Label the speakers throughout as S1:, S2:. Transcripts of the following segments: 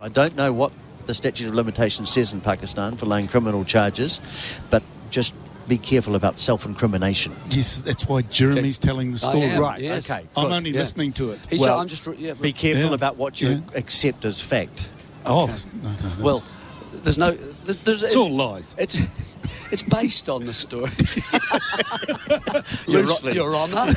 S1: I don't know what the statute of limitations says in Pakistan for laying criminal charges, but just be careful about self-incrimination.
S2: Yes, that's why Jeremy's telling the story.
S1: Right,
S2: yes.
S1: okay.
S2: I'm only listening to it.
S1: Be careful about what you accept as fact.
S2: Oh,
S3: okay.
S2: no.
S3: Well, there's no...
S2: It's all lies.
S3: It's based on the story. Your Honour.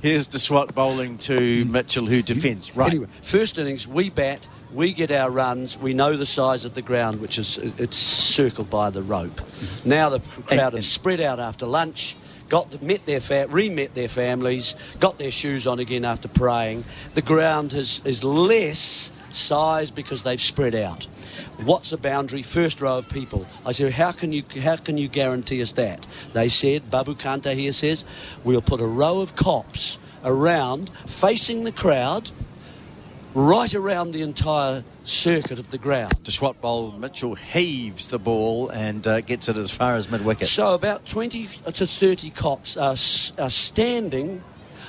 S1: Here's the swat bowling to Mitchell, who defends. Right.
S3: Anyway, first innings, we bat, we get our runs, we know the size of the ground, which is it's circled by the rope. Now the crowd have spread out after lunch, re-met their families, got their shoes on again after praying. The ground is less size because they've spread out. What's the boundary? First row of people. I said, how can you guarantee us that? They said, Babu Kanta here says, we'll put a row of cops around, facing the crowd, right around the entire circuit of the ground.
S1: To swat bowl, Mitchell heaves the ball and gets it as far as mid-wicket.
S3: So about 20 to 30 cops are standing,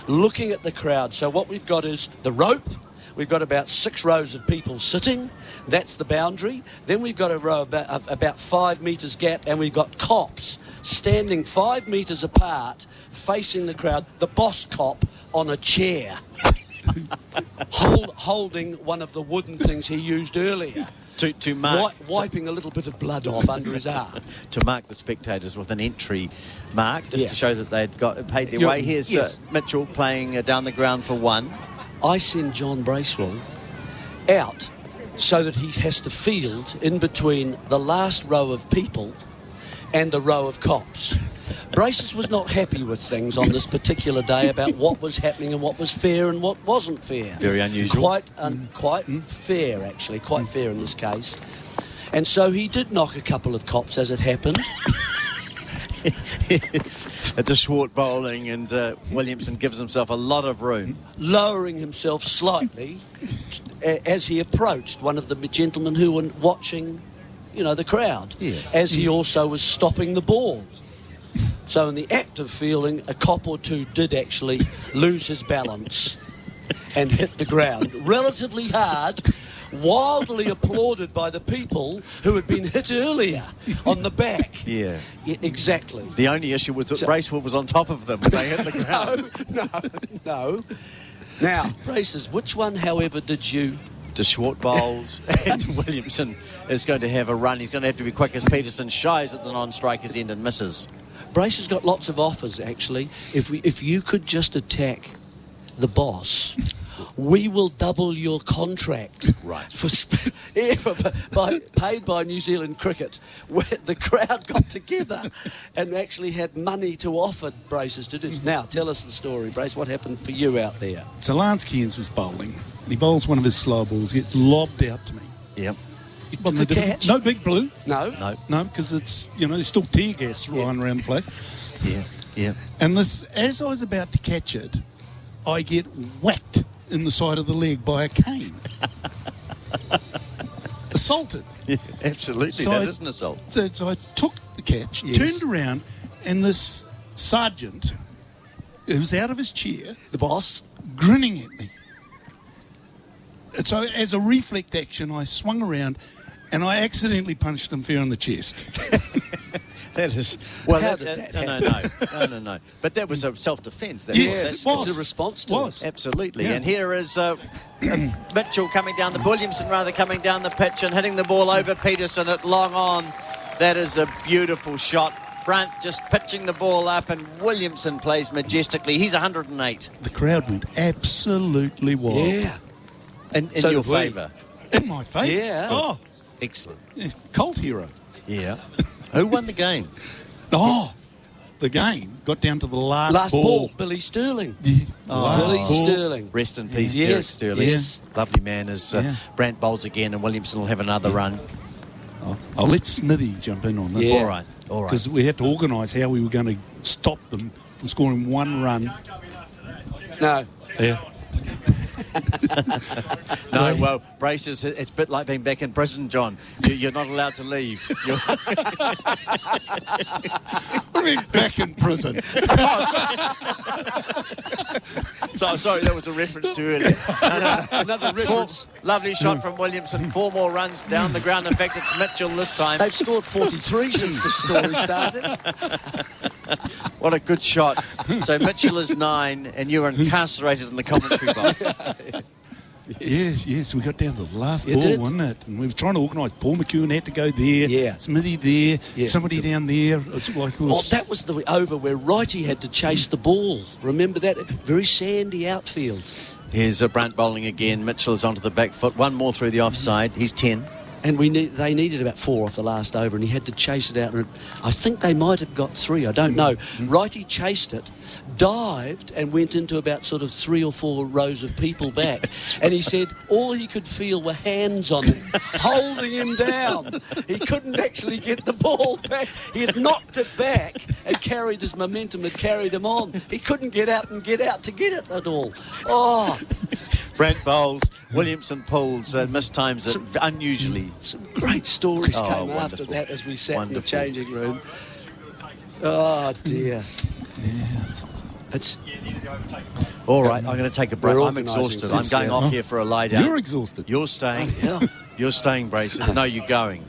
S3: looking at the crowd. So what we've got is the rope. We've got about 6 rows of people sitting. That's the boundary. Then we've got a row about 5 metres gap, and we've got cops standing 5 metres apart, facing the crowd. The boss cop on a chair, holding one of the wooden things he used earlier.
S1: To mark...
S3: Wiping a little bit of blood off under his arm.
S1: To mark the spectators with an entry mark, just to show that they'd paid their way. Here's Mitchell playing down the ground for 1.
S3: I send John Bracewell out so that he has to field in between the last row of people and the row of cops. Braces was not happy with things on this particular day about what was happening and what was fair and what wasn't fair.
S1: Very unusual.
S3: Quite fair, actually. Quite fair in this case. And so he did knock a couple of cops as it happened.
S1: It's a swat bowling, and Williamson gives himself a lot of room.
S3: Lowering himself slightly as he approached one of the gentlemen who were watching, the crowd, as he also was stopping the ball. So in the act of fielding, a cop or two did actually lose his balance and hit the ground relatively hard, wildly applauded by the people who had been hit earlier on the back.
S1: Yeah,
S3: exactly.
S1: The only issue was that Bracewell was on top of them when they hit the ground.
S3: No. Now, Braces, which one, however, did you...
S1: To swat bowls, and Williamson is going to have a run. He's going to have to be quick as Peterson shies at the non-striker's end and misses.
S3: Brace has got lots of offers, actually. If you could just attack the boss, we will double your contract.
S1: Right.
S3: Paid by New Zealand Cricket, where the crowd got together and actually had money to offer Braces to do. Now, tell us the story, Brace. What happened for you out there?
S2: So Lance Cairns was bowling. He bowls one of his slow balls, gets lobbed out to me.
S1: Yep.
S2: No big blue.
S3: No,
S2: because it's there's still tear gas flying around the place.
S1: Yeah.
S2: And as I was about to catch it, I get whacked in the side of the leg by a cane. Assaulted.
S1: Yeah, absolutely. So that is an assault.
S2: So I took the catch, turned around, and this sergeant, who was out of his chair,
S3: the boss,
S2: grinning at me. So as a reflex action, I swung around and I accidentally punched him fair in the chest.
S1: That is... Well,
S3: how did that happen?
S1: No. But that was a self-defence.
S2: Yes, it was.
S3: It's a response to it.
S1: Absolutely.
S2: Yeah.
S1: And here is Mitchell coming down Williamson coming down the pitch and hitting the ball over Peterson at long on. That is a beautiful shot. Brunt just pitching the ball up, and Williamson plays majestically. He's 108.
S2: The crowd went absolutely wild.
S3: Yeah.
S1: In your favour?
S2: In my favour?
S3: Yeah.
S2: Oh.
S1: Excellent.
S2: Cult hero.
S1: Yeah. Who won the game?
S2: The game got down to the last
S3: ball. Billy Sterling.
S2: Yeah.
S3: Billy Sterling.
S1: Rest in peace, Derek Sterling.
S2: Yes.
S1: Lovely man as Brandt bowls again, and Williamson will have another run.
S2: I'll let Smithy jump in on this.
S1: All right.
S2: Because we had to organise how we were going to stop them from scoring one run.
S3: No.
S2: Yeah.
S1: No, well, Braces, it's a bit like being back in prison, John. You're not allowed to leave.
S2: What do you mean back in prison?
S1: So, sorry, that was a reference to earlier.
S3: Another reference.
S1: Lovely shot from Williamson. 4 more runs down the ground. In fact, it's Mitchell this time.
S3: They've scored 43 since the story started.
S1: What a good shot. So Mitchell is 9, and you're incarcerated in the commentary box.
S2: Yes, we got down to the last
S3: You
S2: ball,
S3: did.
S2: wasn't it? And we were trying to organise. Paul McEwen had to go there.
S3: Yeah.
S2: Smithy there.
S3: Yeah.
S2: Somebody down there. It's like it was,
S3: That was the over where Righty had to chase the ball. Remember that? Very sandy outfield.
S1: Here's Brandt bowling again. Mitchell is onto the back foot. 1 more through the offside. He's 10.
S3: And they needed about 4 off the last over, and he had to chase it out. And I think they might have got 3. I don't know. Righty chased it, dived, and went into about sort of 3 or 4 rows of people back. And he said all he could feel were hands on him, holding him down. He couldn't actually get the ball back. He had knocked it back and carried his momentum, had carried him on. He couldn't get out to get it at all. Oh,
S1: Brandt bowls. Williamson pulls. Missed times it unusually.
S3: some great stories came after
S1: wonderful.
S3: that as we sat
S1: Wonderful.
S3: in the changing room. Oh, dear. It's
S1: All right, I'm going to take a break.
S3: We're
S1: I'm
S3: organising
S1: exhausted.
S3: this,
S1: I'm going
S3: yeah.
S1: off here for a lie down.
S2: You're exhausted.
S1: You're staying.
S3: Yeah.
S1: You're staying, Bracewell. No, you're going.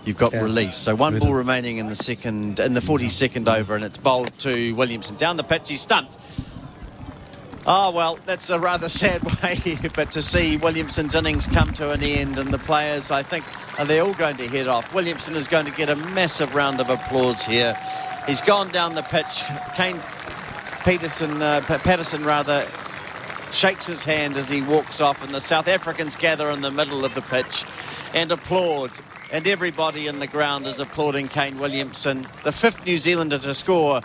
S1: You've got release. So 1 ball remaining in the 42nd over, and it's bowled to Williamson. Down the pitch, he's stumped. Oh, well, that's a rather sad way, but to see Williamson's innings come to an end, and the players, I think, they're all going to head off. Williamson is going to get a massive round of applause here. He's gone down the pitch. Patterson shakes his hand as he walks off, and the South Africans gather in the middle of the pitch and applaud. And everybody in the ground is applauding Kane Williamson, the 5th New Zealander to score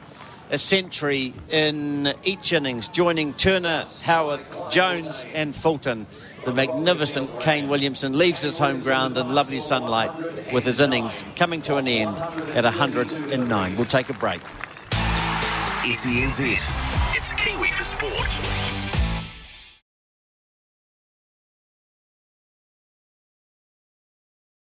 S1: a century in each innings, joining Turner, Howarth, Jones and Fulton. The magnificent Kane Williamson leaves his home ground in lovely sunlight with his innings coming to an end at 109. We'll take a break.
S4: SENZ. It's Kiwi for Sport.